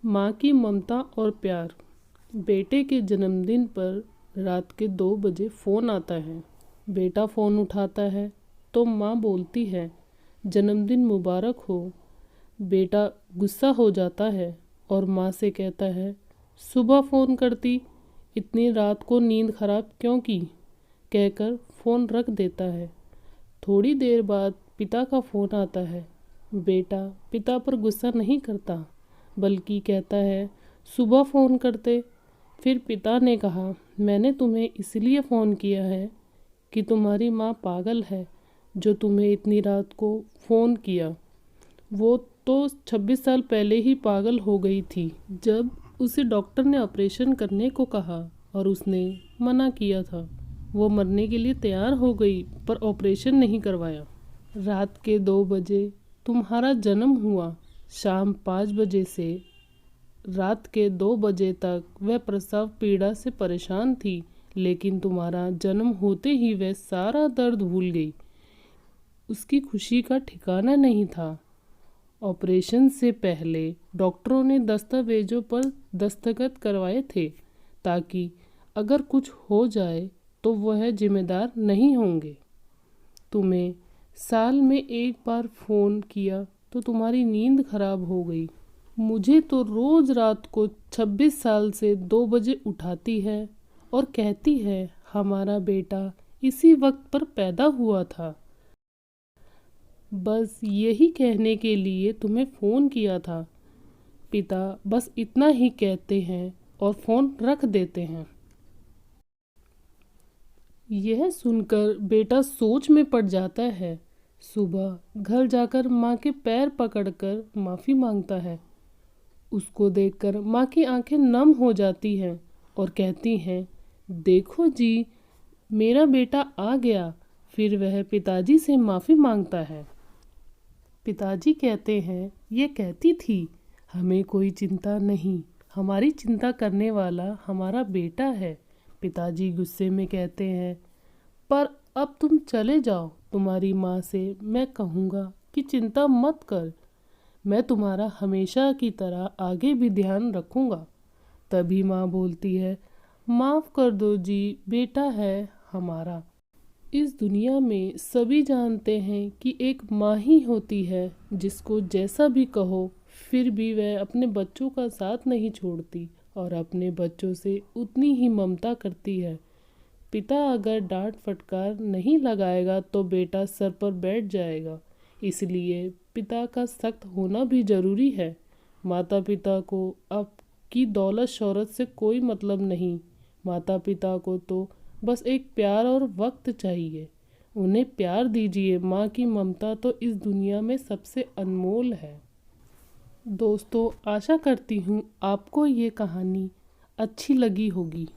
माँ की ममता और प्यार। बेटे के जन्मदिन पर रात के 2 बजे फ़ोन आता है। बेटा फ़ोन उठाता है तो माँ बोलती है, जन्मदिन मुबारक हो। बेटा गुस्सा हो जाता है और माँ से कहता है, सुबह फ़ोन करती, इतनी रात को नींद ख़राब क्यों की, कहकर फ़ोन रख देता है। थोड़ी देर बाद पिता का फ़ोन आता है। बेटा पिता पर गुस्सा नहीं करता, बल्कि कहता है, सुबह फ़ोन करते। फिर पिता ने कहा, मैंने तुम्हें इसलिए फ़ोन किया है कि तुम्हारी माँ पागल है जो तुम्हें इतनी रात को फ़ोन किया। वो तो 26 साल पहले ही पागल हो गई थी, जब उसे डॉक्टर ने ऑपरेशन करने को कहा और उसने मना किया था। वो मरने के लिए तैयार हो गई पर ऑपरेशन नहीं करवाया। रात के 2 बजे तुम्हारा जन्म हुआ। शाम 5 बजे से रात के 2 बजे तक वह प्रसव पीड़ा से परेशान थी, लेकिन तुम्हारा जन्म होते ही वह सारा दर्द भूल गई। उसकी खुशी का ठिकाना नहीं था। ऑपरेशन से पहले डॉक्टरों ने दस्तावेजों पर दस्तखत करवाए थे, ताकि अगर कुछ हो जाए तो वह जिम्मेदार नहीं होंगे। तुम्हें साल में एक बार फ़ोन किया तो तुम्हारी नींद खराब हो गई। मुझे तो रोज़ रात को 26 साल से 2 बजे उठाती है और कहती है, हमारा बेटा इसी वक्त पर पैदा हुआ था। बस यही कहने के लिए तुम्हें फ़ोन किया था। पिता बस इतना ही कहते हैं और फ़ोन रख देते हैं। यह सुनकर बेटा सोच में पड़ जाता है। सुबह घर जाकर माँ के पैर पकड़कर माफ़ी मांगता है। उसको देखकर माँ की आंखें नम हो जाती हैं और कहती हैं, देखो जी, मेरा बेटा आ गया। फिर वह पिताजी से माफ़ी मांगता है। पिताजी कहते हैं, ये कहती थी, हमें कोई चिंता नहीं, हमारी चिंता करने वाला हमारा बेटा है। पिताजी गुस्से में कहते हैं, पर अब तुम चले जाओ। तुम्हारी माँ से मैं कहूँगा कि चिंता मत कर, मैं तुम्हारा हमेशा की तरह आगे भी ध्यान रखूँगा। तभी माँ बोलती है, माफ़ कर दो जी, बेटा है हमारा। इस दुनिया में सभी जानते हैं कि एक माँ ही होती है जिसको जैसा भी कहो फिर भी वह अपने बच्चों का साथ नहीं छोड़ती और अपने बच्चों से उतनी ही ममता करती है। पिता अगर डांट फटकार नहीं लगाएगा तो बेटा सर पर बैठ जाएगा, इसलिए पिता का सख्त होना भी ज़रूरी है। माता पिता को आपकी दौलत शोहरत से कोई मतलब नहीं। माता पिता को तो बस एक प्यार और वक्त चाहिए। उन्हें प्यार दीजिए। माँ की ममता तो इस दुनिया में सबसे अनमोल है। दोस्तों, आशा करती हूँ आपको ये कहानी अच्छी लगी होगी।